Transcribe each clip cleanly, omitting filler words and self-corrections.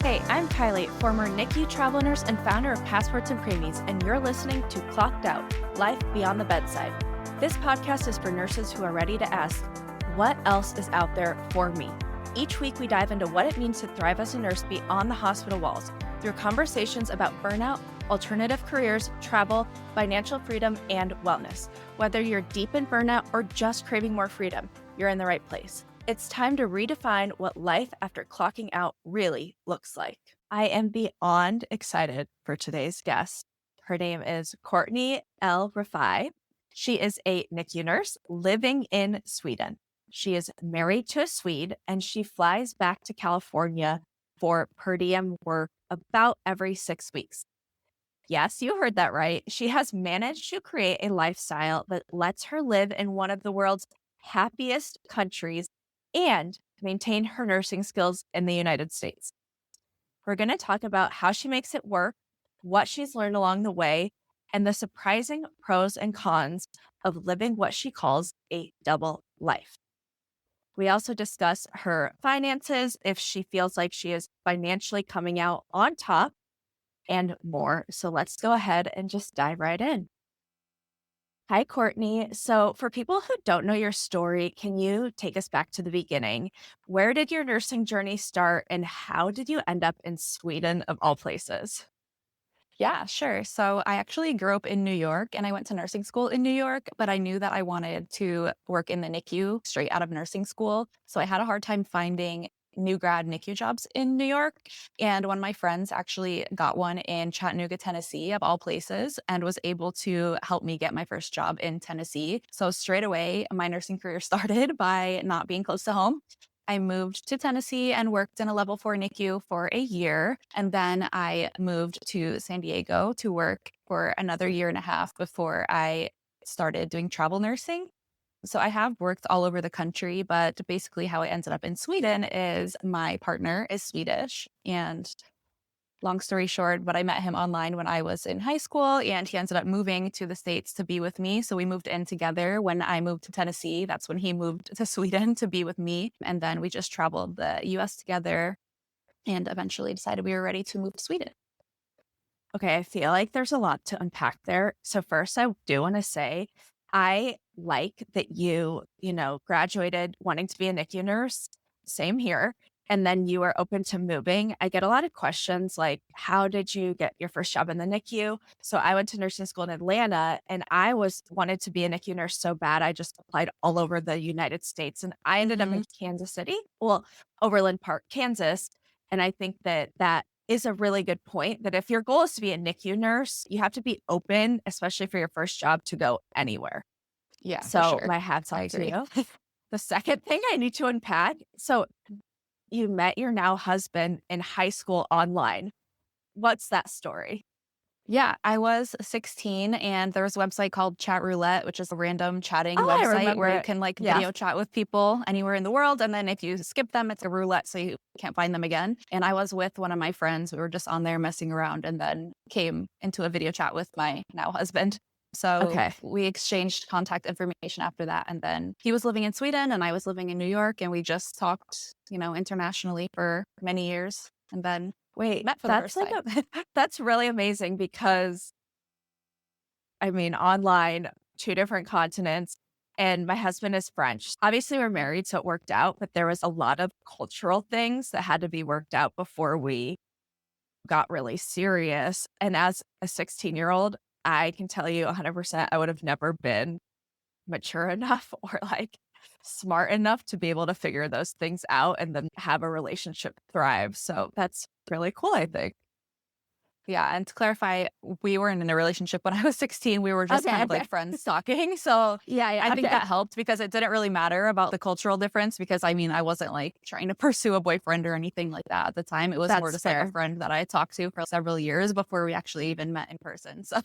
Hey, I'm Kylie, former NICU travel nurse and founder of Passports and Preemies, and you're listening to Clocked Out, Life Beyond the Bedside. This podcast is for nurses who are ready to ask, what else is out there for me? Each week, we dive into what it means to thrive as a nurse beyond the hospital walls through conversations about burnout, alternative careers, travel, financial freedom, and wellness. Whether you're deep in burnout or just craving more freedom, you're in the right place. It's time to redefine what life after clocking out really looks like. I am beyond excited for today's guest. Her name is Courtney Refai. She is a NICU nurse living in Sweden. She is married to a Swede, and she flies back to California for per diem work about every 6 weeks. Yes, you heard that right. She has managed to create a lifestyle that lets her live in one of the world's happiest countries and maintain her nursing skills in the United States. We're going to talk about how she makes it work, what she's learned along the way, and the surprising pros and cons of living what she calls a double life. We also discuss her finances, if she feels like she is financially coming out on top, and more. So let's go ahead and just dive right in. Hi, Courtney. So, for people who don't know your story, can you take us back to the beginning? Where did your nursing journey start, and how did you end up in Sweden, of all places? Yeah, sure. So I actually grew up in New York and I went to nursing school in New York, but I knew that I wanted to work in the NICU straight out of nursing school. So I had a hard time finding new grad NICU jobs in New York. And one of my friends actually got one in Chattanooga, Tennessee, of all places, and was able to help me get my first job in Tennessee. So straight away, my nursing career started by not being close to home. I moved to Tennessee and worked in a level 4 NICU for a year. And then I moved to San Diego to work for another year and a half before I started doing travel nursing. So I have worked all over the country, but basically how I ended up in Sweden is my partner is Swedish. And long story short, but I met him online when I was in high school and he ended up moving to the States to be with me. So we moved in together. When I moved to Tennessee, that's when he moved to Sweden to be with me. And then we just traveled the US together and eventually decided we were ready to move to Sweden. Okay, I feel like there's a lot to unpack there. So, first, I do want to say I like that graduated wanting to be a NICU nurse. Same here. And then you were open to moving. I get a lot of questions like, how did you get your first job in the NICU? So I went to nursing school in Atlanta and I wanted to be a NICU nurse so bad. I just applied all over the United States and I ended up in Kansas City, Overland Park, Kansas. And I think that is a really good point that if your goal is to be a NICU nurse, you have to be open, especially for your first job, to go anywhere. Yeah, for So sure. my hat's I off to agree. you. The second thing I need to unpack. So you met your now husband in high school online. What's that story? Yeah, I was 16 and there was a website called Chat Roulette, which is a random chatting Oh, I website remember where you it. can Yeah. video chat with people anywhere in the world. And then if you skip them, it's a roulette, so you can't find them again. And I was with one of my friends. We were just on there messing around and then came into a video chat with my now husband. So Okay. we exchanged contact information after that. And then he was living in Sweden and I was living in New York. And we just talked, internationally for many years and then Wait, met for the that's first like time. that's really amazing because I mean, online, two different continents, and my husband is French. Obviously, we're married, so it worked out, but there was a lot of cultural things that had to be worked out before we got really serious. And as a 16-year-old, I can tell you 100% I would have never been mature enough or like smart enough to be able to figure those things out and then have a relationship thrive. So that's really cool, I think. Yeah, and to clarify, we weren't in a relationship when I was 16. We were just Okay, kind of okay. like friends talking. So Yeah, I think okay. that helped because it didn't really matter about the cultural difference because I mean, I wasn't like trying to pursue a boyfriend or anything like that at the time. It was more That's just like a fair. friend that I talked to for several years before we actually even met in person. So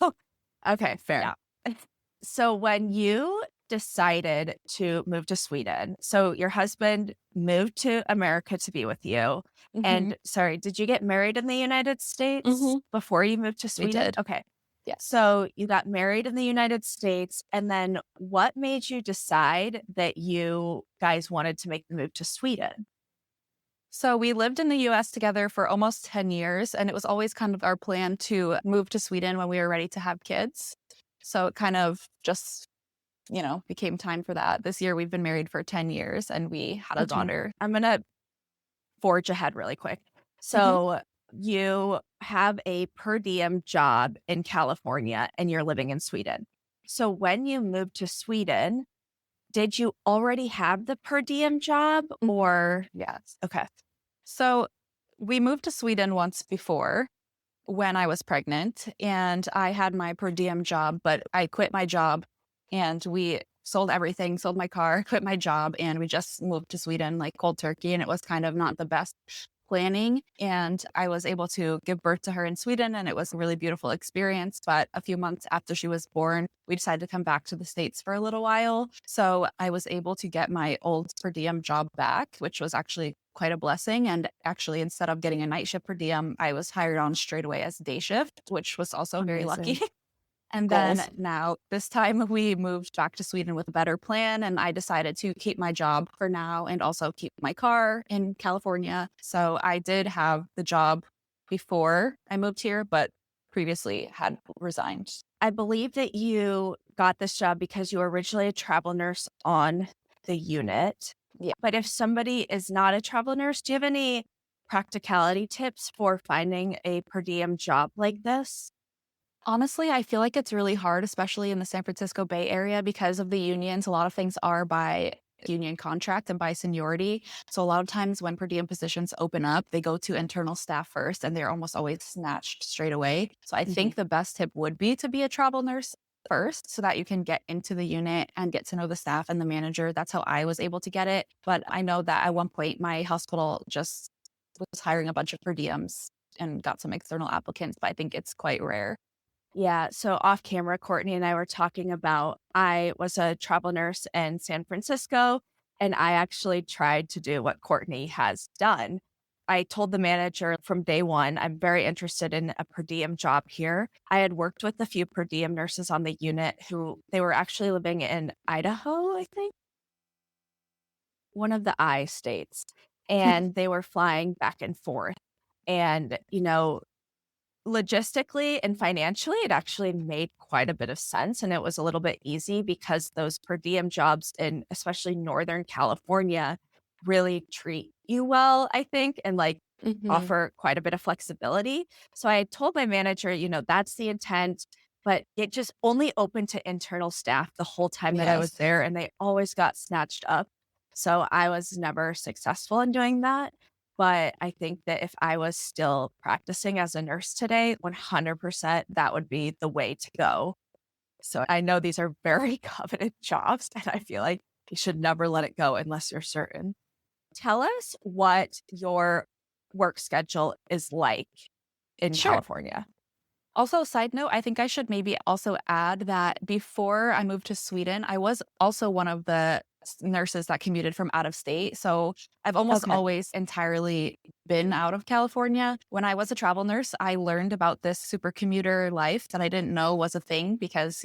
Okay, yeah. fair. So when you decided to move to Sweden, so your husband moved to America to be with you. hmm And sorry, did you get married in the United States hmm before you moved to We Sweden? did. Okay. Yes. So you got married in the United States. And then what made you decide that you guys wanted to make the move to Sweden? So we lived in the US together for almost 10 years, and it was always kind of our plan to move to Sweden when we were ready to have kids. So it kind of just, became time for that. This year we've been married for 10 years and we had a Okay. daughter. I'm going to forge ahead really quick. Mhm. So you have a per diem job in California and you're living in Sweden. So when you moved to Sweden, did you already have the per diem job Mhm. or Yes. okay. So we moved to Sweden once before when I was pregnant and I had my per diem job, but I quit my job and we sold everything, sold my car, quit my job, and we just moved to Sweden like cold turkey. And it was kind of not the best planning. And I was able to give birth to her in Sweden and it was a really beautiful experience. But a few months after she was born, we decided to come back to the States for a little while. So I was able to get my old per diem job back, which was actually quite a blessing. And actually, instead of getting a night shift per diem, I was hired on straight away as day shift, which was also very lucky. Amazing. And then Goals. now this time we moved back to Sweden with a better plan. And I decided to keep my job for now and also keep my car in California. So I did have the job before I moved here, but previously had resigned. I believe that you got this job because you were originally a travel nurse on the unit. Yeah. But if somebody is not a travel nurse, do you have any practicality tips for finding a per diem job like this? Honestly, I feel like it's really hard, especially in the San Francisco Bay Area because of the unions. A lot of things are by union contract and by seniority. So a lot of times when per diem positions open up, they go to internal staff first and they're almost always snatched straight away. So I Mhm. think the best tip would be to be a travel nurse first so that you can get into the unit and get to know the staff and the manager. That's how I was able to get it. But I know that at one point my hospital just was hiring a bunch of per diems and got some external applicants, but I think it's quite rare. Yeah. So off camera, Courtney and I were talking about I was a travel nurse in San Francisco, and I actually tried to do what Courtney has done. I told the manager from day one, I'm very interested in a per diem job here. I had worked with a few per diem nurses on the unit who they were actually living in Idaho, I think, one of the I states, and they were flying back and forth. And, logistically and financially, it actually made quite a bit of sense, and it was a little bit easy because those per diem jobs in especially Northern California really treat you well, I think, and, Mhm. offer quite a bit of flexibility. So I had told my manager, that's the intent, but it just only opened to internal staff the whole time that I was Yes. there, and they always got snatched up. So I was never successful in doing that. But I think that if I was still practicing as a nurse today, 100% that would be the way to go. So I know these are very coveted jobs, and I feel like you should never let it go unless you're certain. Tell us what your work schedule is like in Sure. California. Also, side note, I think I should maybe also add that before I moved to Sweden, I was also one of the nurses that commuted from out of state. So I've almost Okay. always entirely been out of California. When I was a travel nurse, I learned about this super commuter life that I didn't know was a thing because,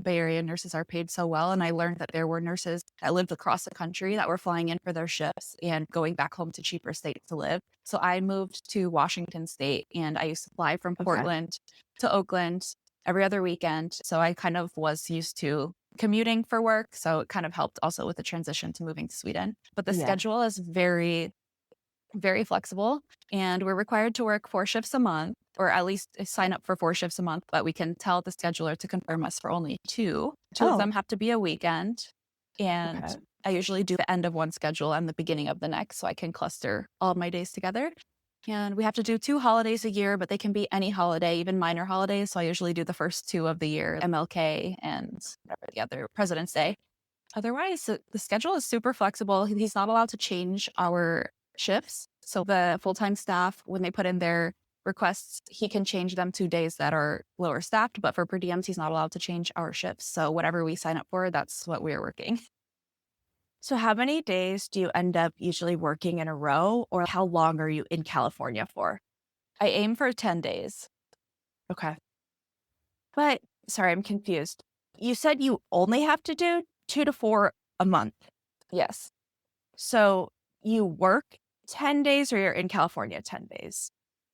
Bay Area nurses are paid so well. And I learned that there were nurses that lived across the country that were flying in for their shifts and going back home to cheaper states to live. So I moved to Washington State and I used to fly from Okay. Portland to Oakland every other weekend. So I kind of was used to commuting for work. So it kind of helped also with the transition to moving to Sweden. But the Yeah. schedule is very, very flexible. And we're required to work 4 shifts a month, or at least sign up for 4 shifts a month. But we can tell the scheduler to confirm us for only two. Two of Oh, them have to be a weekend. And okay. I usually do the end of one schedule and the beginning of the next so I can cluster all of my days together. And we have to do 2 holidays a year, but they can be any holiday, even minor holidays. So I usually do the first two of the year, MLK and whatever the other, President's Day. Otherwise, the schedule is super flexible. He's not allowed to change our shifts. So the full-time staff, when they put in their requests, he can change them to days that are lower staffed. But for per diems, he's not allowed to change our shifts. So whatever we sign up for, that's what we're working. So how many days do you end up usually working in a row, or how long are you in California for? I aim for 10 days. Okay. But sorry, I'm confused. You said you only have to do 2 to 4 a month. Yes. So you work 10 days or you're in California 10 days?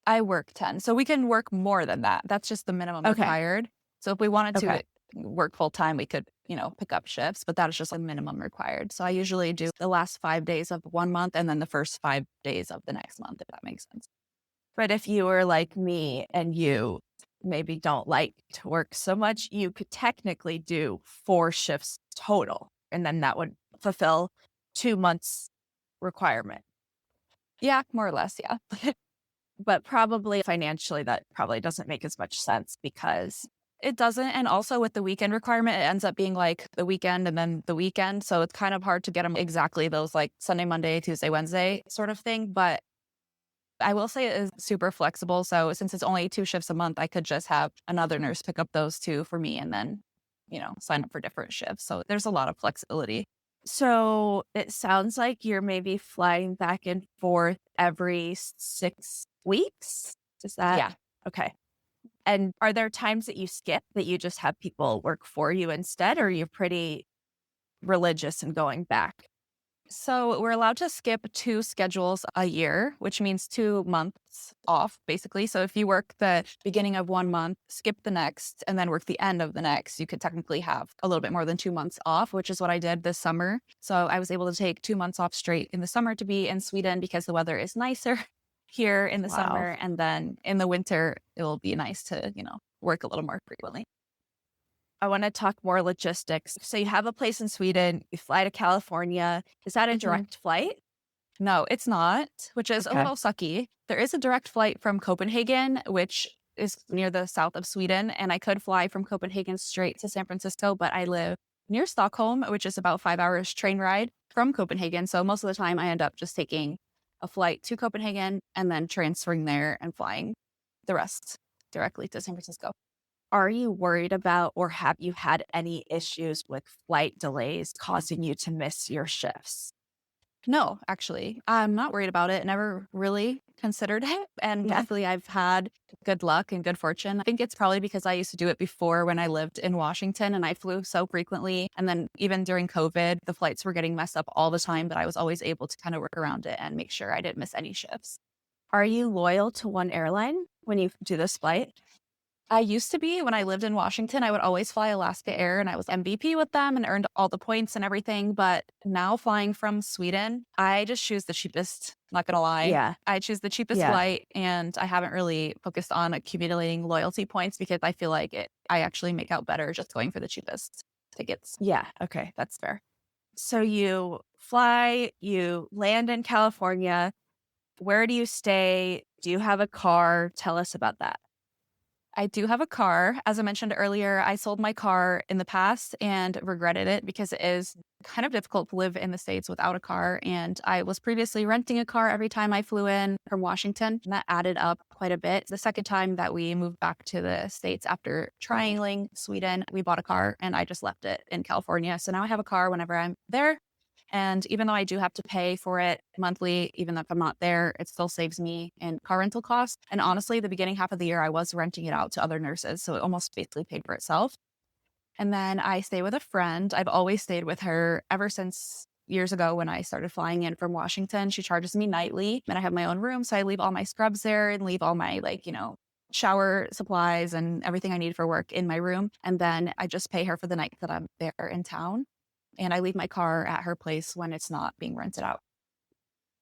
I work 10. So we can work more than that. That's just the minimum Okay. required. So if we wanted to Okay. work full time, we could, pick up shifts, but that is just like minimum required. So I usually do the last 5 days of 1 month and then the first 5 days of the next month, if that makes sense. But if you were like me and you maybe don't like to work so much, you could technically do 4 shifts total. And then that would fulfill 2 months requirement. Yeah, more or less. Yeah. But probably financially, that probably doesn't make as much sense because It doesn't. And also with the weekend requirement, it ends up being like the weekend and then the weekend. So it's kind of hard to get them exactly those like Sunday, Monday, Tuesday, Wednesday sort of thing. But I will say it is super flexible. So since it's only 2 shifts a month, I could just have another nurse pick up those 2 for me and then, sign up for different shifts. So there's a lot of flexibility. so it sounds like you're maybe flying back and forth every 6 weeks. Is that Yeah. okay? And are there times that you skip that you just have people work for you instead, or you're pretty religious in going back? So we're allowed to skip 2 schedules a year, which means 2 months off, basically. So if you work the beginning of 1 month, skip the next, and then work the end of the next, you could technically have a little bit more than 2 months off, which is what I did this summer. So I was able to take 2 months off straight in the summer to be in Sweden because the weather is nicer here in the Wow. summer. And then in the winter, it will be nice to, work a little more frequently. I want to talk more logistics. So you have a place in Sweden, you fly to California. Is that a Mhm. direct flight? No, it's not, which is a Okay. little sucky. There is a direct flight from Copenhagen, which is near the south of Sweden, and I could fly from Copenhagen straight to San Francisco, but I live near Stockholm, which is about 5 hours train ride from Copenhagen. So most of the time I end up just taking a flight to Copenhagen and then transferring there and flying the rest directly to San Francisco. Are you worried about or have you had any issues with flight delays causing you to miss your shifts? No, actually, I'm not worried about it. Never really considered it. And Yeah. luckily, I've had good luck and good fortune. I think it's probably because I used to do it before when I lived in Washington and I flew so frequently. And then even during COVID, the flights were getting messed up all the time, but I was always able to kind of work around it and make sure I didn't miss any shifts. Are you loyal to one airline when you do this flight? I used to be when I lived in Washington, I would always fly Alaska Air and I was MVP with them and earned all the points and everything. But now flying from Sweden, I just choose the cheapest, not gonna lie. Yeah. I choose the cheapest Yeah. flight and I haven't really focused on accumulating loyalty points because I feel like I actually make out better just going for the cheapest tickets. Yeah. Okay. That's fair. So you fly, you land in California. Where do you stay? Do you have a car? Tell us about that. I do have a car. As I mentioned earlier, I sold my car in the past and regretted it because it is kind of difficult to live in the States without a car. And I was previously renting a car every time I flew in from Washington, and that added up quite a bit. The second time that we moved back to the States after triangling Sweden, we bought a car and I just left it in California. So now I have a car whenever I'm there. And even though I do have to pay for it monthly, even if I'm not there, it still saves me in car rental costs. And honestly, the beginning half of the year, I was renting it out to other nurses. So it almost basically paid for itself. And then I stay with a friend. I've always stayed with her ever since years ago when I started flying in from Washington. She charges me nightly and I have my own room. So I leave all my scrubs there and leave all my shower supplies and everything I need for work in my room. And then I just pay her for the night that I'm there in town. And I leave my car at her place when it's not being rented out.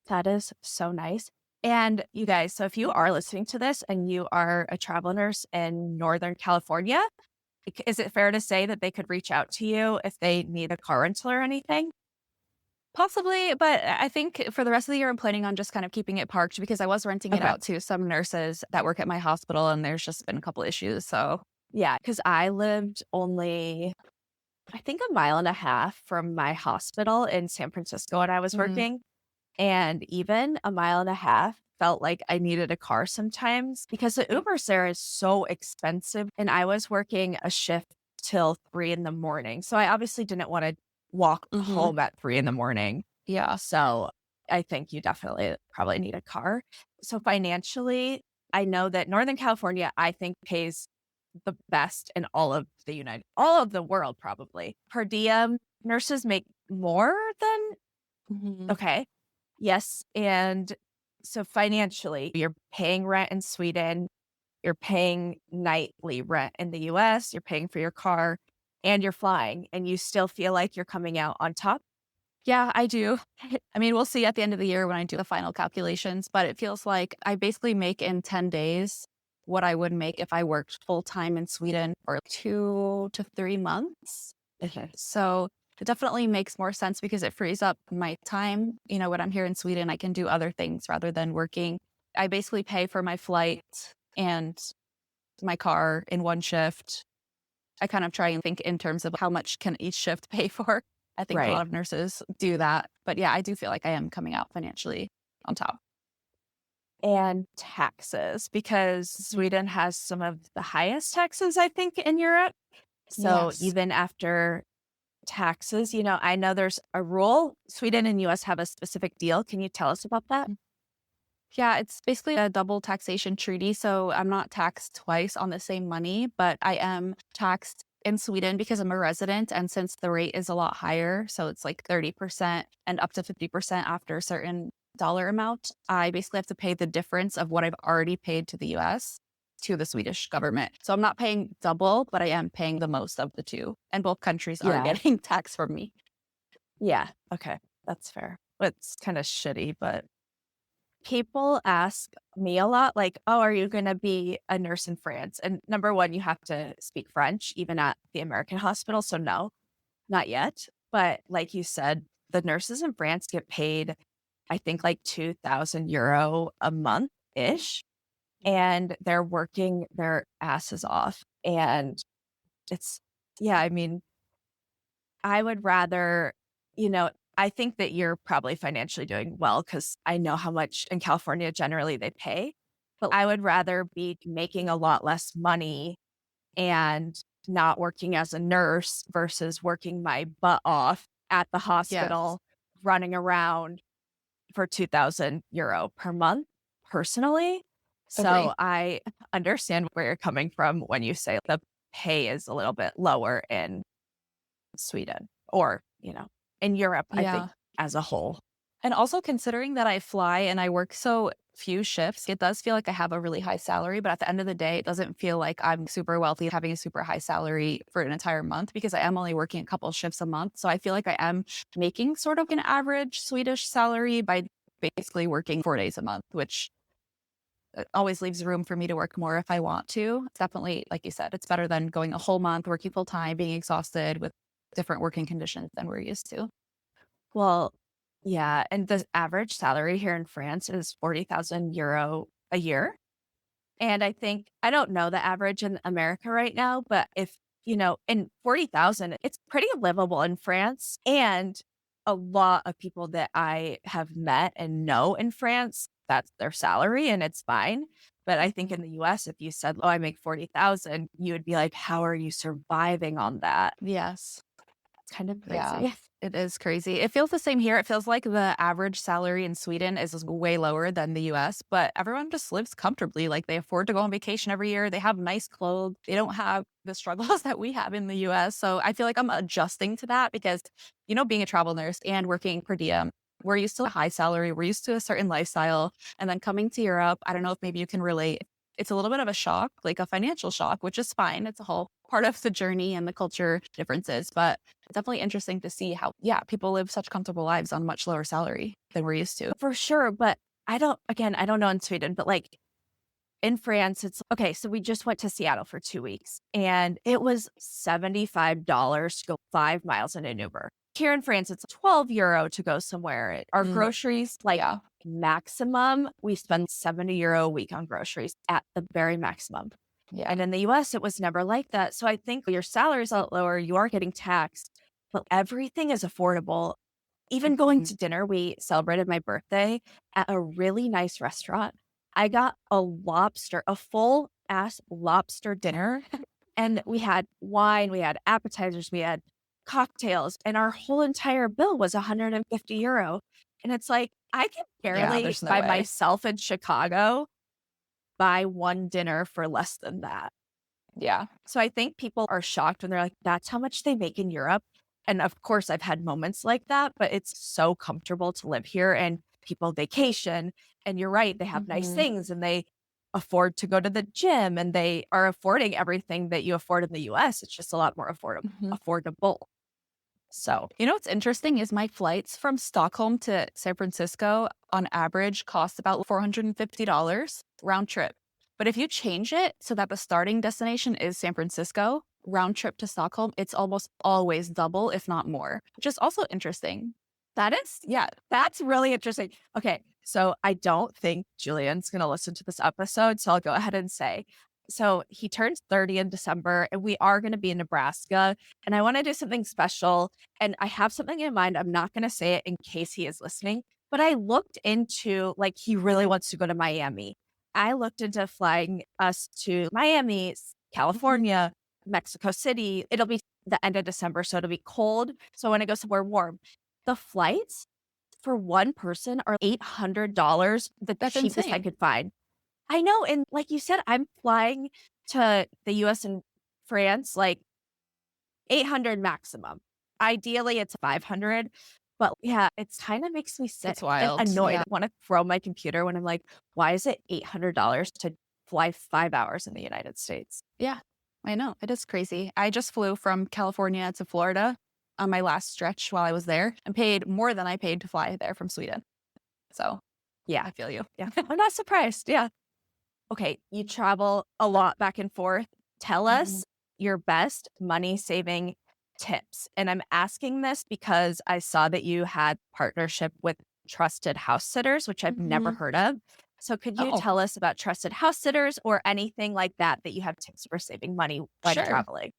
That is so nice. And you guys, so if you are listening to this and you are a travel nurse in Northern California, is it fair to say that they could reach out to you if they need a car rental or anything? Possibly, but I think for the rest of the year, I'm planning on just kind of keeping it parked because I was renting it Okay. out to some nurses that work at my hospital and there's just been a couple issues. So Yeah, because I lived only, I think, a mile and a half from my hospital in San Francisco when I was Mhm. working. And even a mile and a half felt like I needed a car sometimes because the Ubers there is so expensive. And I was working a shift till 3 in the morning. So I obviously didn't want to walk Mhm. home at 3 in the morning. yeah. So I think you definitely probably need a car. So financially, I know that Northern California, I think, pays the best in all of the world, probably. Per diem, nurses make more than, Mhm. okay. Yes. And So financially, you're paying rent in Sweden, you're paying nightly rent in the US, you're paying for your car, and you're flying, and you still feel like you're coming out on top? Yeah, I do. I mean, we'll see at the end of the year when I do the final calculations, but it feels like I basically make in 10 days what I would make if I worked full time in Sweden for 2 to 3 months. Okay. So it definitely makes more sense because it frees up my time. When I'm here in Sweden, I can do other things rather than working. I basically pay for my flight and my car in one shift. I kind of try and think in terms of how much can each shift pay for. I think a lot Right. of nurses do that. But yeah, I do feel like I am coming out financially on top. And taxes, because Mhm. Sweden has some of the highest taxes, I think, in Europe. So Yes. even after taxes, I know there's a rule. Sweden and US have a specific deal. Can you tell us about that? Yeah, it's basically a double taxation treaty. So I'm not taxed twice on the same money, but I am taxed in Sweden because I'm a resident. And since the rate is a lot higher, so it's like 30% and up to 50% after a certain dollar amount, I basically have to pay the difference of what I've already paid to the US to the Swedish government. So I'm not paying double, but I am paying the most of the two. And both countries are Yeah. getting taxed from me. Yeah. Okay. That's fair. It's kind of shitty, but people ask me a lot, like, oh, are you going to be a nurse in France? And number one, you have to speak French, even at the American hospital. So, no, not yet. But like you said, the nurses in France get paid, I think, like 2,000 euro a month ish. And they're working their asses off. And it's, yeah, I mean, I would rather, you know, I think that you're probably financially doing well because I know how much in California generally they pay. But I would rather be making a lot less money and not working as a nurse versus working my butt off at the Yes. hospital, running around for 2,000 euro per month personally. Agree. So I understand where you're coming from when you say the pay is a little bit lower in Sweden or, in Europe, I think Yeah. as a whole. And also considering that I fly and I work so few shifts, it does feel like I have a really high salary, but at the end of the day, it doesn't feel like I'm super wealthy having a super high salary for an entire month because I am only working a couple of shifts a month. So I feel like I am making sort of an average Swedish salary by basically working 4 days a month, which always leaves room for me to work more if I want to. It's definitely, like you said, it's better than going a whole month working full time, being exhausted with different working conditions than we're used to. Well, yeah, and the average salary here in France is 40,000 euro a year. And I don't know the average in America right now, but if, in 40,000, it's pretty livable in France. And a lot of people that I have met and know in France, that's their salary and it's fine. But I think Mhm. in the US, if you said, oh, I make 40,000, you would be like, how are you surviving on that? Yes. It's kind of Yeah, crazy. it is crazy. It feels the same here. It feels like the average salary in Sweden is way lower than the US, but everyone just lives comfortably. Like they afford to go on vacation every year. They have nice clothes. They don't have the struggles that we have in the US. So I feel like I'm adjusting to that because, being a travel nurse and working per diem, we're used to a high salary, we're used to a certain lifestyle. And then coming to Europe, I don't know if maybe you can relate. It's a little bit of a shock, like a financial shock, which is fine. It's a whole part of the journey and the culture differences. But it's definitely interesting to see how, yeah, people live such comfortable lives on much lower salary than we're used to. For sure. But I don't know in Sweden, but like in France, it's okay. So we just went to Seattle for 2 weeks and it was $75 to go 5 miles in an Uber. Here in France, it's 12 euro to go somewhere. Our Mm, groceries, like yeah. maximum, we spend 70 euro a week on groceries at the very maximum. Yeah. And in the US, it was never like that. So I think your salary is a lot lower. You are getting taxed, but everything is affordable. Even going Mhm. to dinner, we celebrated my birthday at a really nice restaurant. I got a full ass lobster dinner, and we had wine, we had appetizers, we had cocktails, and our whole entire bill was 150 euro. And it's like, I can Yeah, barely there's no by way. myself in Chicago buy one dinner for less than that. Yeah. So I think people are shocked when they're like, that's how much they make in Europe. And of course, I've had moments like that, but it's so comfortable to live here and people vacation And you're right, they have nice Mhm. things and they afford to go to the gym and they are affording everything that you afford in the US. It's just a lot more Mhm. affordable. So, You know what's interesting is my flights from Stockholm to San Francisco on average cost about $450 round trip. But if you change it so that the starting destination is San Francisco, round trip to Stockholm, it's almost always double, if not more, which is also interesting. that's really interesting. Okay. So I don't think Julian's going to listen to this episode. So I'll go ahead and say, so he turns 30 in December and we are going to be in Nebraska and I want to do something special. And I have something in mind. I'm not going to say it in case he is listening, but I looked into like, he really wants to go to Miami. I looked into flying us to Miami, Mhm. California, Mexico City. It'll be the end of December. So it'll be cold. So I want to go somewhere warm. The flights for one person are $800, the That's cheapest I insane. could find. I know, and like you said, I'm flying to the US and France, like 800 maximum. Ideally, it's 500, but yeah, it's kinda makes me sick It's and wild. annoyed. Yeah. I wanna throw my computer when I'm like, "Why is it $800 to fly 5 hours in the United States?" Yeah, I know. It is crazy. I just flew from California to Florida on my last stretch while I was there and paid more than I paid to fly there from Sweden. So Yeah, I feel you. yeah. I'm not surprised, yeah. Okay, you travel a lot back and forth. Tell Mhm. us your best money saving tips. And I'm asking this because I saw that you had partnership with trusted house sitters, which I've never Mhm. heard of. So could you Oh, tell us about trusted house sitters or anything like that that you have tips for saving money when sure. traveling?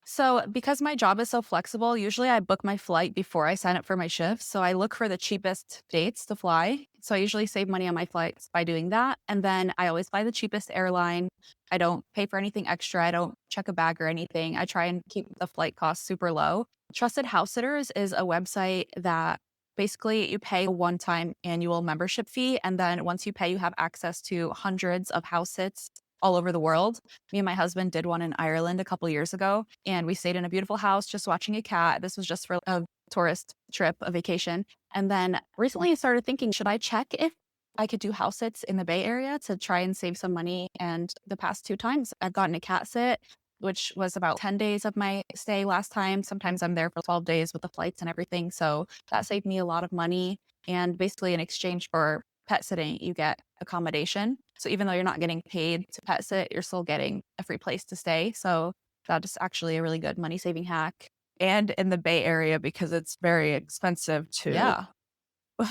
So, because my job is so flexible, usually I book my flight before I sign up for my shifts. So, I look for the cheapest dates to fly. So, I usually save money on my flights by doing that. And then I always fly the cheapest airline. I don't pay for anything extra. I don't check a bag or anything. I try and keep the flight costs super low. Trusted House Sitters is a website that basically you pay a one time annual membership fee. And then once you pay, you have access to hundreds of house sits all over the world. Me and my husband did one in Ireland a couple years ago, and we stayed in a beautiful house just watching a cat. This was just for a tourist trip, a vacation. And then recently I started thinking, should I check if I could do house sits in the Bay Area to try and save some money? And the past two times I've gotten a cat sit, which was about 10 days of my stay last time. Sometimes I'm there for 12 days with the flights and everything. So that saved me a lot of money. And basically, in exchange for pet sitting, you get accommodation. So even though you're not getting paid to pet sit, you're still getting a free place to stay. So that is actually a really good money saving hack. And in the Bay Area because it's very expensive to Yeah.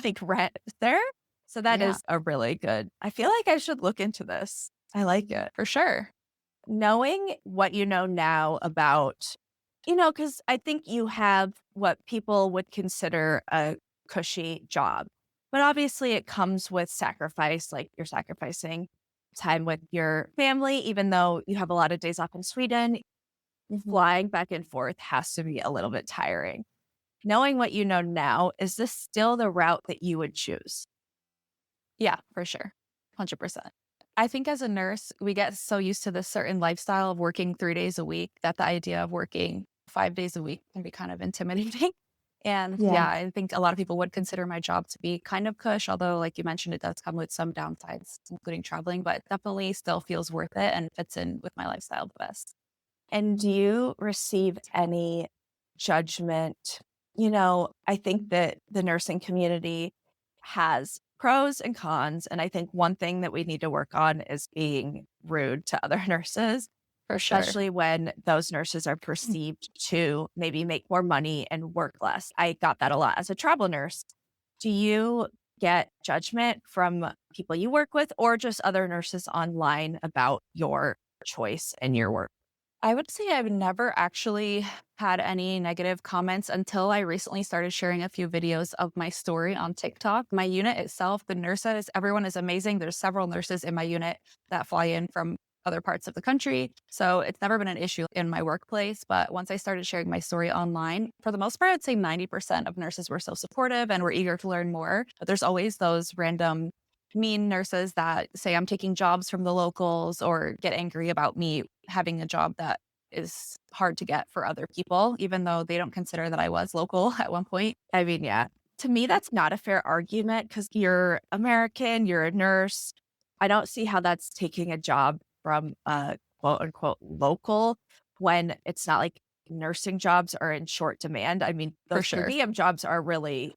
like rent there. So that Yeah, is a really good. I feel like I should look into this. I like it. for sure. Knowing what you know now about, because I think you have what people would consider a cushy job, but obviously it comes with sacrifice. Like you're sacrificing time with your family, even though you have a lot of days off in Sweden, Mhm. flying back and forth has to be a little bit tiring. Knowing what you know now, is this still the route that you would choose? Yeah, for sure. 100%. I think as a nurse, we get so used to this certain lifestyle of working 3 days a week that the idea of working 5 days a week can be kind of intimidating. And Yeah. yeah, I think a lot of people would consider my job to be kind of cush, although, like you mentioned, it does come with some downsides, including traveling, but definitely still feels worth it and fits in with my lifestyle the best. And do you receive any judgment? I think that the nursing community has pros and cons. And I think one thing that we need to work on is being rude to other nurses, For sure. especially when those nurses are perceived to maybe make more money and work less. I got that a lot as a travel nurse. Do you get judgment from people you work with or just other nurses online about your choice and your work? I would say I've never actually had any negative comments until I recently started sharing a few videos of my story on TikTok. My unit itself, the nurses, everyone is amazing. There's several nurses in my unit that fly in from other parts of the country. So it's never been an issue in my workplace. But once I started sharing my story online, for the most part, I'd say 90% of nurses were so supportive and were eager to learn more. But there's always those random mean nurses that say I'm taking jobs from the locals or get angry about me having a job that is hard to get for other people, even though they don't consider that I was local at one point. I mean, yeah. To me, that's not a fair argument because you're American, you're a nurse. I don't see how that's taking a job from a quote unquote local when it's not like nursing jobs are in short demand. I mean, For those per sure. diem jobs are really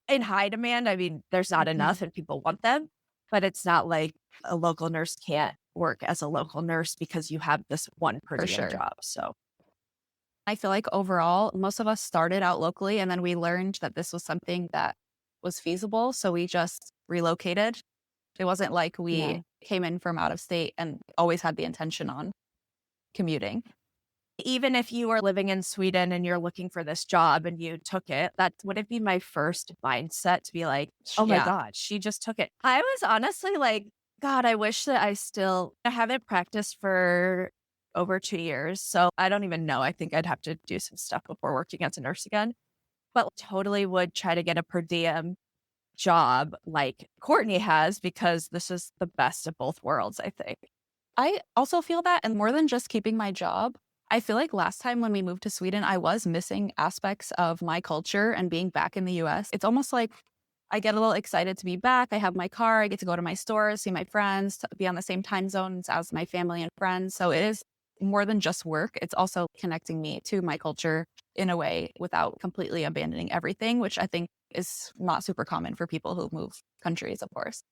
in high demand. I mean, there's not Mhm. enough and people want them, but it's not like a local nurse can't work as a local nurse because you have this one per For diem sure. job. So I feel like overall, most of us started out locally and then we learned that this was something that was feasible. So we just relocated. It wasn't like we yeah. came in from out of state and always had the intention on commuting. Even if you are living in Sweden and you're looking for this job and you took it, that wouldn't be my first mindset to be like, oh my Yeah. God, she just took it. I was honestly like, God, I wish that I haven't practiced for over 2 years. So I don't even know. I think I'd have to do some stuff before working as a nurse again, but totally would try to get a per diem job like Courtney has because this is the best of both worlds, I think. I also feel that, and more than just keeping my job, I feel like last time when we moved to Sweden, I was missing aspects of my culture and being back in the US. It's almost like I get a little excited to be back. I have my car, I get to go to my stores, see my friends, to be on the same time zones as my family and friends. So it is more than just work. It's also connecting me to my culture in a way without completely abandoning everything, which I think is not super common for people who move countries, of course.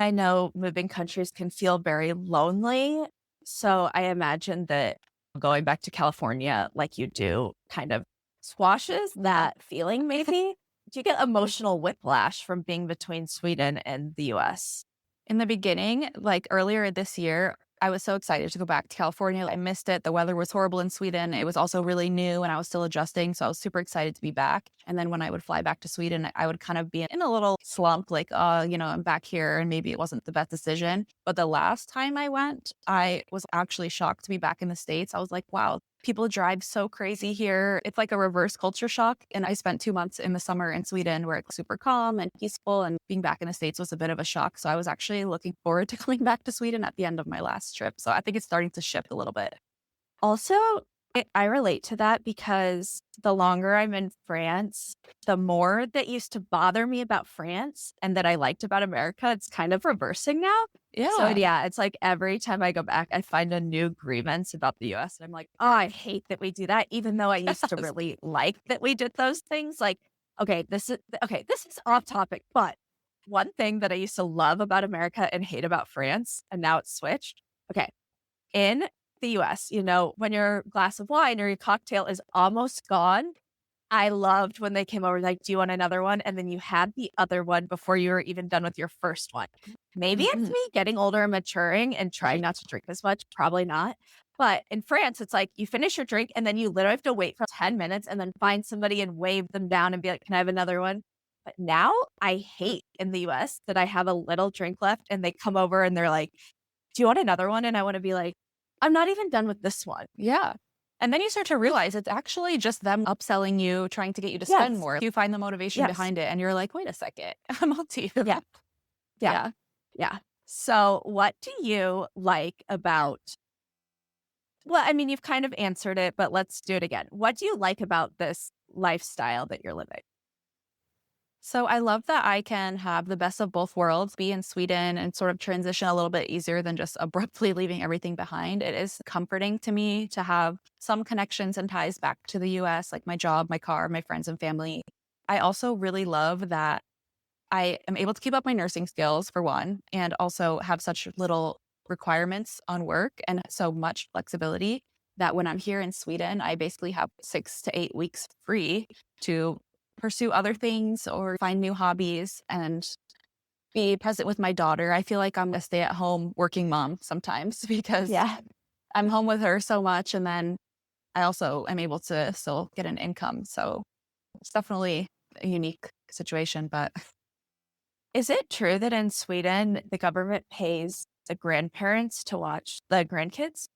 I know moving countries can feel very lonely. So I imagine that going back to California like you do kind of squashes that feeling, maybe. Do you get emotional whiplash from being between Sweden and the US? In the beginning, like earlier this year, I was so excited to go back to California. I missed it. The weather was horrible in Sweden. It was also really new and I was still adjusting. So I was super excited to be back. And then when I would fly back to Sweden, I would kind of be in a little slump, like, I'm back here and maybe it wasn't the best decision. But the last time I went, I was actually shocked to be back in the States. I was like, wow, people drive so crazy here. It's like a reverse culture shock. And I spent 2 months in the summer in Sweden where it's super calm and peaceful. And being back in the States was a bit of a shock. So I was actually looking forward to coming back to Sweden at the end of my last trip. So I think it's starting to shift a little bit. Also, I relate to that because the longer I'm in France, the more that used to bother me about France and that I liked about America, it's kind of reversing now. So, Yeah. yeah, it's like every time I go back, I find a new grievance about the US. And I'm like, oh, I hate that we do that, even though I used to Yes. really like that we did those things. Like, this is off topic, but one thing that I used to love about America and hate about France, and now it's switched. Okay, in the US, when your glass of wine or your cocktail is almost gone, I loved when they came over, like, do you want another one? And then you had the other one before you were even done with your first one. Maybe it's Mhm. me getting older and maturing and trying not to drink as much, probably not. But in France, it's like you finish your drink and then you literally have to wait for 10 minutes and then find somebody and wave them down and be like, can I have another one? But now I hate in the US that I have a little drink left and they come over and they're like, do you want another one? And I want to be like, I'm not even done with this one. Yeah. And then you start to realize it's actually just them upselling you, trying to get you to spend Yes. more. You find the motivation Yes. behind it and you're like, wait a second, I'm on to you. Yeah. Yeah. Yeah. Yeah. So, what do you like about well, I mean, you've kind of answered it, but let's do it again. What do you like about this lifestyle that you're living? So I love that I can have the best of both worlds, be in Sweden and sort of transition a little bit easier than just abruptly leaving everything behind. It is comforting to me to have some connections and ties back to the US, like my job, my car, my friends and family. I also really love that I am able to keep up my nursing skills for one, and also have such little requirements on work and so much flexibility that when I'm here in Sweden, I basically have 6 to 8 weeks free to pursue other things or find new hobbies and be present with my daughter. I feel like I'm a stay at home working mom sometimes because Yeah. I'm home with her so much. And then I also am able to still get an income. So it's definitely a unique situation, but Is it true that in Sweden, the government pays the grandparents to watch the grandkids?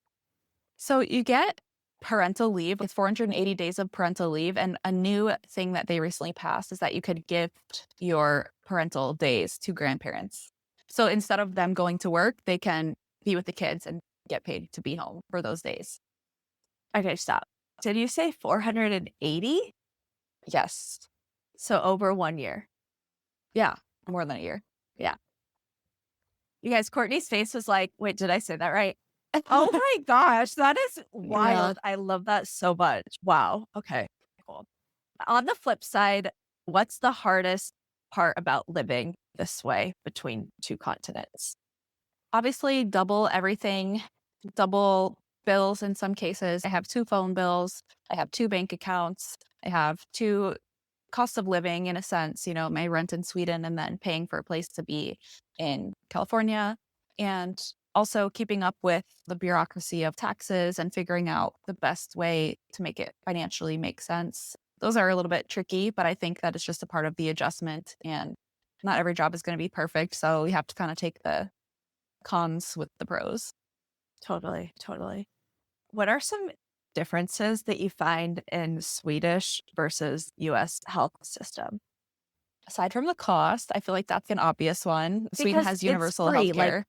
so you get parental leave. It's 480 days of parental leave. And a new thing that they recently passed is that you could gift your parental days to grandparents. So instead of them going to work, they can be with the kids and get paid to be home for those days. Okay, stop. Did you say 480? Yes. So over 1 year. Yeah, more than a year. Yeah. You guys, Courtney's face was like, wait, did I say that right? Oh my gosh, that is Yeah. wild. I love that so much. Wow. Okay, cool. On the flip side, what's the hardest part about living this way between two continents? Obviously, double everything, double bills in some cases. I have 2 phone bills, I have 2 bank accounts, I have 2 cost of living in a sense, my rent in Sweden and then paying for a place to be in California. And also keeping up with the bureaucracy of taxes and figuring out the best way to make it financially make sense. Those are a little bit tricky, but I think that it's just a part of the adjustment and not every job is going to be perfect. So you have to kind of take the cons with the pros. Totally, totally. What are some differences that you find in Swedish versus US health system? Aside from the cost, I feel like that's an obvious one. Sweden Because has it's universal free, healthcare.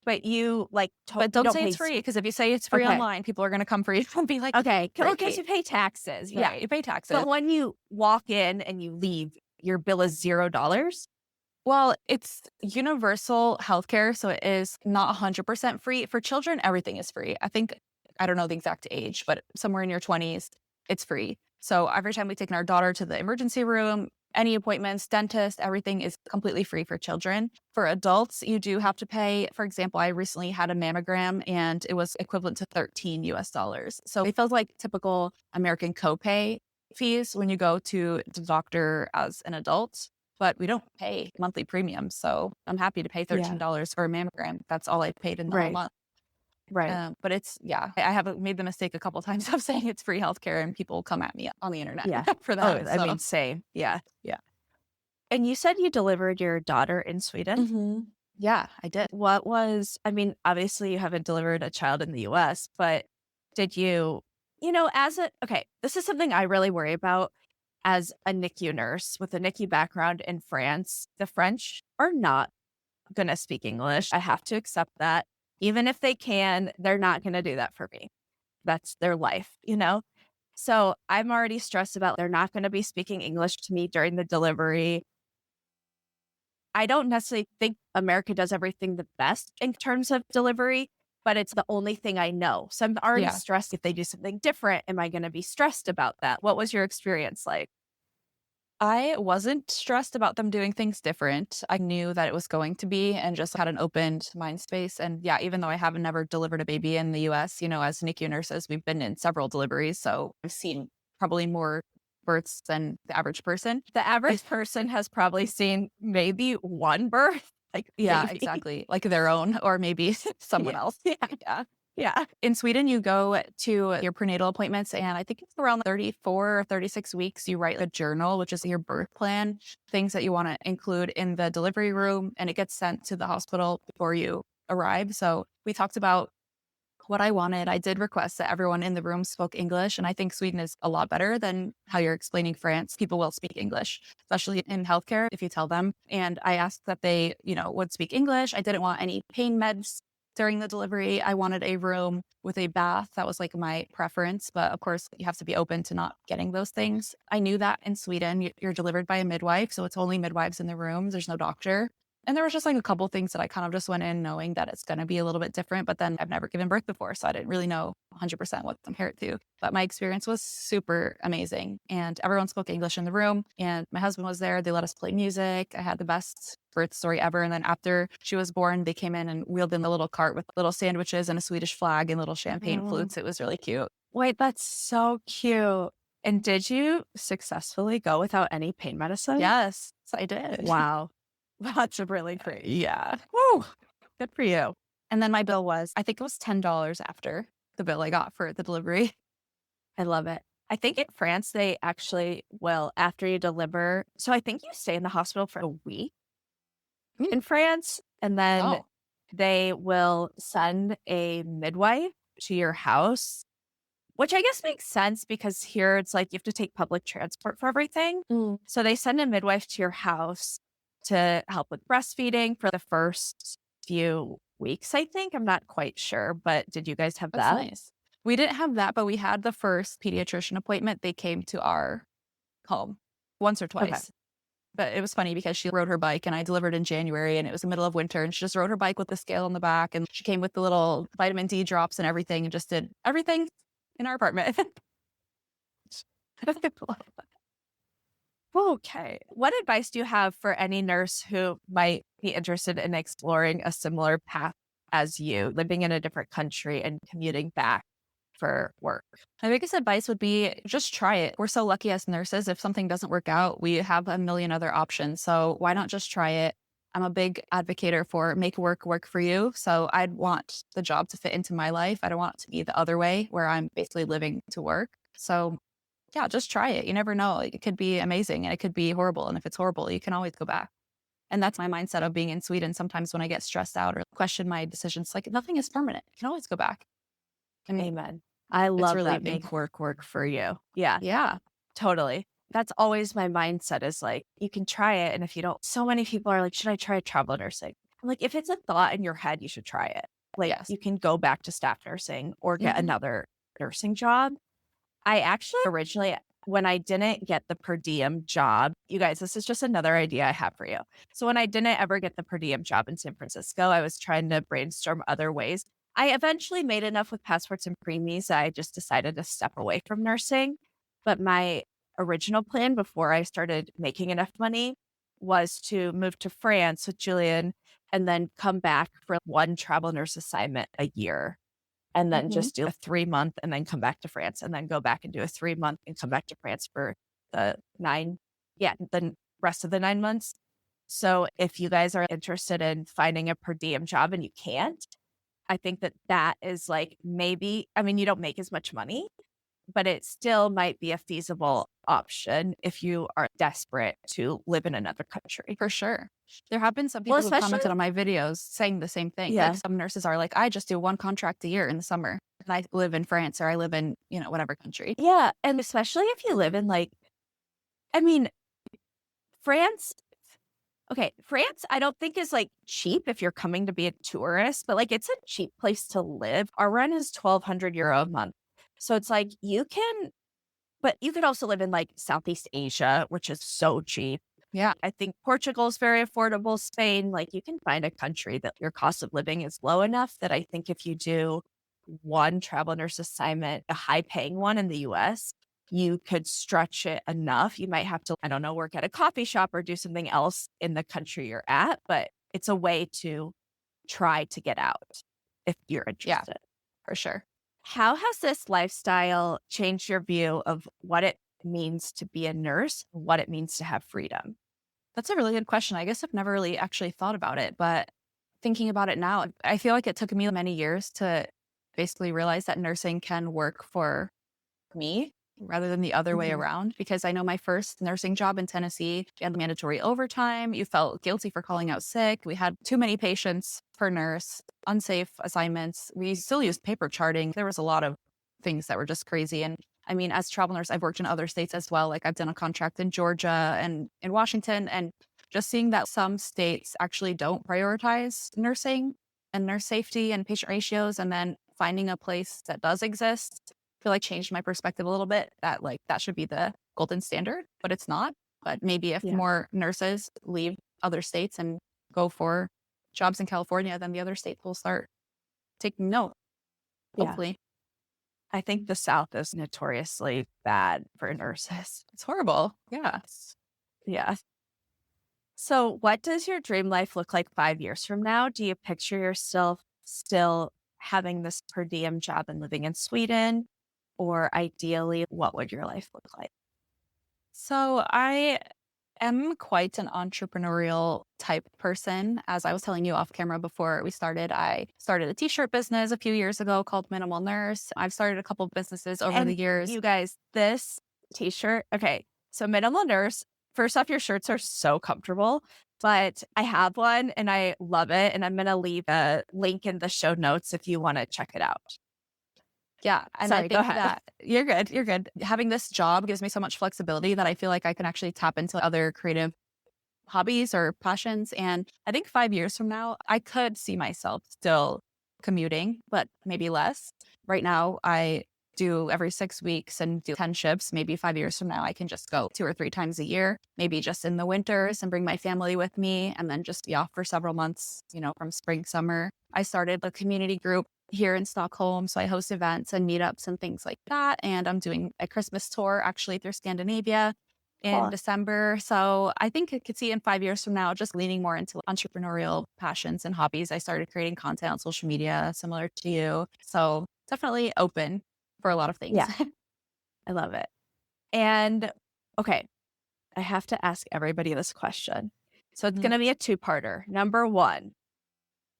but you But you don't don't say pay. it's free because if you say it's free Okay, online, people are going to come for you and be like, okay, because "Great." you pay taxes. Yeah, Right. You pay taxes. but when you walk in and you leave, your bill is $0. Well, it's universal healthcare, so it is not 100% free. For children, everything is free. I don't know the exact age, but somewhere in your 20s, it's free. So every time we've taken our daughter to the emergency room, any appointments, dentist, everything is completely free for children. For adults, you do have to pay. For example, I recently had a mammogram and it was equivalent to 13 US dollars. So it feels like typical American copay fees when you go to the doctor as an adult, but we don't pay monthly premiums. So I'm happy to pay Yeah, $13 for a mammogram. That's all I paid in the whole right, month. right. But I have made the mistake a couple times of saying it's free healthcare and people come at me on the internet Yeah. for Oh, that. I So, mean, same. Yeah, yeah. And you said you delivered your daughter in Sweden. yeah, I did. What was, I mean, obviously you haven't delivered a child in the US, but did you, okay, this is something I really worry about as a NICU nurse with a NICU background in France. The French are not going to speak English. I have to accept that. Even if they can, they're not going to do that for me. That's their life. So I'm already stressed about they're not going to be speaking English to me during the delivery. I don't necessarily think America does everything the best in terms of delivery, but it's the only thing I know. So I'm already Yeah. stressed if they do something different. Am I going to be stressed about that? What was your experience like? I wasn't stressed about them doing things different. I knew that it was going to be and just had an opened mind space. And yeah, even though I haven't never delivered a baby in the US, as NICU nurses, we've been in several deliveries. So I've seen probably more births than the average person. The average person has probably seen maybe one birth, like Yeah, maybe. exactly. Like their own or maybe someone Yeah. else. Yeah. Yeah. Yeah. In Sweden, you go to your prenatal appointments, and I think it's around 34 or 36 weeks. You write a journal, which is your birth plan, things that you want to include in the delivery room, and it gets sent to the hospital before you arrive. So we talked about what I wanted. I did request that everyone in the room spoke English, and I think Sweden is a lot better than how you're explaining France. People will speak English, especially in healthcare, if you tell them. And I asked that they, would speak English. I didn't want any pain meds during the delivery. I wanted a room with a bath. That was like my preference. But of course, you have to be open to not getting those things. I knew that in Sweden, you're delivered by a midwife. So it's only midwives in the rooms, there's no doctor. And there was just like a couple things that I kind of just went in knowing that it's going to be a little bit different, but then I've never given birth before. So I didn't really know 100% what to compare it to. But my experience was super amazing. And everyone spoke English in the room. And my husband was there. They let us play music. I had the best birth story ever. And then after she was born, they came in and wheeled in the little cart with little sandwiches and a Swedish flag and little champagne Oh, flutes. It was really cute. wait, that's so cute. And did you successfully go without any pain medicine? Yes, I did. Wow. That's really great. Yeah. Woo! Good for you. And then my bill was, I think it was $10 after the bill I got for the delivery. I love it. I think in France, they actually will, after you deliver. So I think you stay in the hospital for a week Mm. in France, and then Oh, they will send a midwife to your house, which I guess makes sense because here it's like you have to take public transport for everything. mm, So they send a midwife to your house to help with breastfeeding for the first few weeks, I think. I'm not quite sure, but did you guys have that's that? nice. We didn't have that, but we had the first pediatrician appointment. They came to our home. once or Okay. twice. But it was funny because she rode her bike and I delivered in January and it was the middle of winter and she just rode her bike with the scale on the back and she came with the little vitamin D drops and everything and just did everything in our apartment. Okay. What advice do you have for any nurse who might be interested in exploring a similar path as you, living in a different country and commuting back for work? My biggest advice would be just try it. We're so lucky as nurses. If something doesn't work out, we have a million other options. So why not just try it? I'm a big advocator for make work work for you. So I'd want the job to fit into my life. I don't want it to be the other way where I'm basically living to work. So yeah, just try it. You never know. It could be amazing and it could be horrible. And if it's horrible, you can always go back. And that's my mindset of being in Sweden. Sometimes when I get stressed out or question my decisions, like nothing is permanent. You can always go back. And Amen. I it's love that relieving. make work work for you. Yeah, Yeah. totally. That's always my mindset is like, you can try it. And if you don't, so many people are like, should I try travel nursing? I'm like, if it's a thought in your head, you should try it. Like, Yes. you can go back to staff nursing or get Mhm. another nursing job. I actually originally, when I didn't get the per diem job, you guys, this is just another idea I have for you. So when I didn't ever get the per diem job in San Francisco, I was trying to brainstorm other ways. I eventually made enough with passports and preemies that I just decided to step away from nursing. But my original plan before I started making enough money was to move to France with Julian and then come back for one travel nurse assignment a year and then Mhm. just do a 3 month and then come back to France and then go back and do a 3 month and come back to France for the the rest of the 9 months. So if you guys are interested in finding a per diem job and you can't, I think that that is like maybe, I mean, you don't make as much money, but it still might be a feasible option if you are desperate to live in another country. For sure. There have been some Well, people who especially, commented on my videos saying the same thing. Like yeah. some nurses are like, I just do one contract a year in the summer. And I live in France or I live in, whatever country. Yeah. And especially if you live in like, I mean, France. Okay, France, I don't think is like cheap if you're coming to be a tourist, but like it's a cheap place to live. Our rent is €1,200 a month. So it's like you can, but you could also live in like Southeast Asia, which is so cheap. Yeah. I think Portugal is very affordable. Spain, like you can find a country that your cost of living is low enough that I think if you do one travel nurse assignment, a high paying one in the US, you could stretch it enough. You might have to, I don't know, work at a coffee shop or do something else in the country you're at, but it's a way to try to get out if you're Yeah, interested. for sure. How has this lifestyle changed your view of what it means to be a nurse, what it means to have freedom? That's a really good question. I guess I've never really actually thought about it, but thinking about it now, I feel like it took me many years to basically realize that nursing can work for me rather than the other way Mhm. around. Because I know my first nursing job in Tennessee, we had mandatory overtime. You felt guilty for calling out sick. We had too many patients per nurse, unsafe assignments. We still used paper charting. There was a lot of things that were just crazy. And I mean, as travel nurse, I've worked in other states as well. Like I've done a contract in Georgia and in Washington. And just seeing that some states actually don't prioritize nursing and nurse safety and patient ratios, and then finding a place that does exist feel like changed my perspective a little bit that like that should be the golden standard, but it's not. But maybe if Yeah. more nurses leave other states and go for jobs in California, then the other states will start taking note, Yeah. hopefully. I think the South is notoriously bad for nurses. It's horrible. Yeah. Yeah. So, what does your dream life look like 5 years from now? Do you picture yourself still having this per diem job and living in Sweden? Or ideally, what would your life look like? So I am quite an entrepreneurial type person. As I was telling you off camera before we started, I started a t-shirt business a few years ago called Minimal Nurse. I've started a couple businesses over the And years. you guys, this t shirt, okay. So, Minimal Nurse, first off, your shirts are so comfortable, but I have one and I love it. And I'm going to leave a link in the show notes if you want to check it out. Yeah, and I Sorry, go think ahead. that you're good, you're good. Having this job gives me so much flexibility that I feel like I can actually tap into other creative hobbies or passions, and I think 5 years from now, I could see myself still commuting, but maybe less. Right now, I do every 6 weeks and do 10 shifts. Maybe 5 years from now, I can just go 2 or 3 times a year, maybe just in the winters and bring my family with me and then just be off for several months, from spring, summer. I started a community group here in Stockholm. So I host events and meetups and things like that. And I'm doing a Christmas tour actually through Scandinavia in Cool. December. So I think I could see in 5 years from now, just leaning more into entrepreneurial passions and hobbies. I started creating content on social media, similar to you. So definitely open for a lot of things. Yeah. I love it. And okay, I have to ask everybody this question. So it's Mhm. going to be a two-parter. Number one,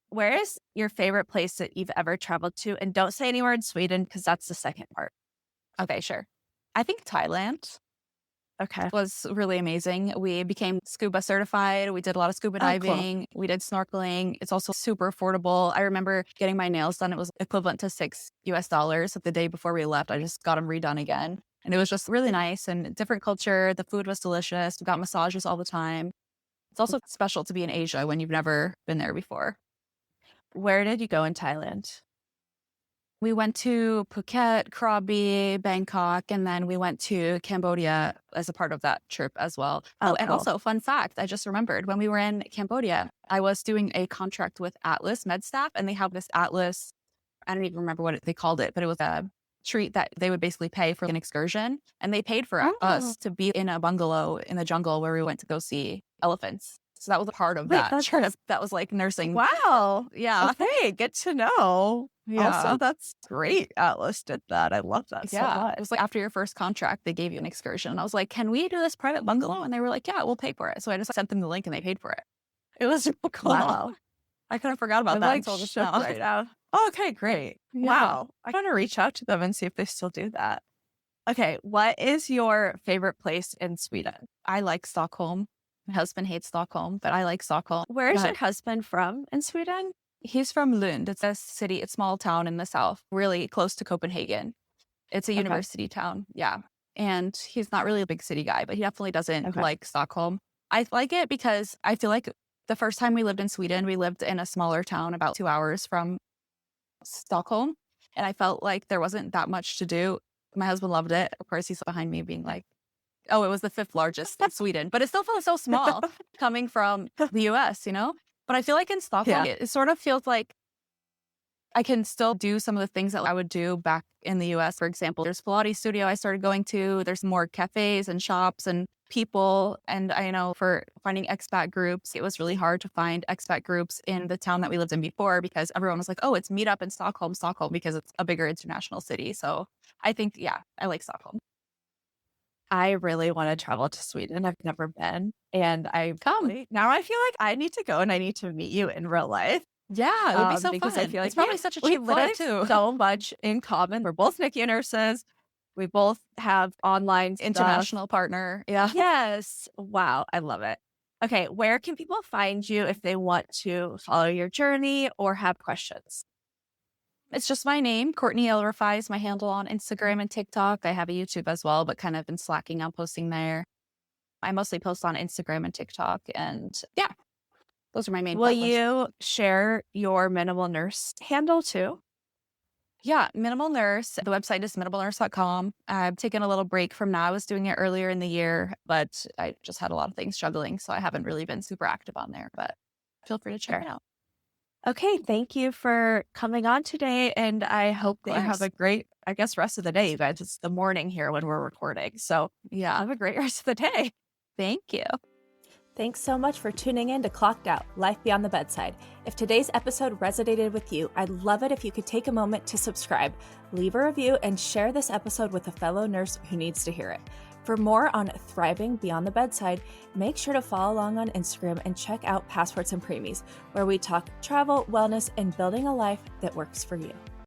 where is your favorite place that you've ever traveled to? And don't say anywhere in Sweden because that's the second part. Okay, sure. I think Thailand Okay. was really amazing. We became scuba certified. We did a lot of scuba Oh, cool. diving. We did snorkeling. It's also super affordable. I remember getting my nails done. It was equivalent to $6 the day before we left. I just got them redone again. And it was just really nice and different culture. The food was delicious. We got massages all the time. It's also special to be in Asia when you've never been there before. Where did you go in Thailand? We went to Phuket, Krabi, Bangkok, and then we went to Cambodia as a part of that trip as well. Oh, And cool. also, fun fact, I just remembered when we were in Cambodia, I was doing a contract with Atlas MedStaff, and they have this Atlas, I don't even remember what they called it, but it was a treat that they would basically pay for an excursion. And they paid for Oh, us to be in a bungalow in the jungle where we went to go see elephants. So that was a part of wait, that that's trip. That was like nursing. wow. Yeah. Okay, good to know. Yeah. Also, that's great. Atlas did that. I love that so Yeah. much. It was like after your first contract, they gave you an excursion. And I was like, can we do this private bungalow? And they were like, yeah, we'll pay for it. So I just sent them the link and they paid for it. It was real cool. Wow. I kind of forgot about I'm that like until just shook now. right now. Okay, great. Yeah. Wow. I want to reach out to them and see if they still do that. Okay, what is your favorite place in Sweden? I like Stockholm. My husband hates Stockholm, but I like Stockholm. Where Go is your ahead. husband from in Sweden? He's from Lund. It's a city, a small town in the south, really close to Copenhagen. It's a Okay. university town. Yeah. And he's not really a big city guy, but he definitely doesn't Okay. like Stockholm. I like it because I feel like the first time we lived in Sweden, we lived in a smaller town about 2 hours from Stockholm. And I felt like there wasn't that much to do. My husband loved it. Of course, he's behind me being like, oh, it was the 5th largest in Sweden, but it still felt so small coming from the US, But I feel like in Stockholm, it sort of feels like I can still do some of the things that I would do back in the US. For example, there's Pilates studio I started going to. There's more cafes and shops and people. And I know for finding expat groups, it was really hard to find expat groups in the town that we lived in before because everyone was like, oh, it's meetup in Stockholm, because it's a bigger international city. So I think, yeah, I like Stockholm. I really want to travel to Sweden. I've never been. And now I feel like I need to go and I need to meet you in real life. Yeah, it would be so because fun. I feel like it's probably such a we cheap literally flight too. have so much in common. We're both NICU nurses. We both have online stuff. International partner. Yeah. Yes. Wow. I love it. Okay. Where can people find you if they want to follow your journey or have questions? It's just my name. Courtney Refai is my handle on Instagram and TikTok. I have a YouTube as well, but kind of been slacking on posting there. I mostly post on Instagram and TikTok. And yeah, those are my main Will platforms. you share your Minimal Nurse handle too? Yeah, Minimal Nurse. The website is minimalnurse.com. I've taken a little break from now. I was doing it earlier in the year, but I just had a lot of things juggling. So I haven't really been super active on there, but feel free to check it out. Okay, thank you for coming on today. And I hope that you have a great, rest of the day, you guys. It's the morning here when we're recording. So yeah, have a great rest of the day. Thank you. Thanks so much for tuning in to Clocked Out, Life Beyond the Bedside. If today's episode resonated with you, I'd love it if you could take a moment to subscribe, leave a review, and share this episode with a fellow nurse who needs to hear it. For more on thriving beyond the bedside, make sure to follow along on Instagram and check out Passports and Preemies, where we talk travel, wellness, and building a life that works for you.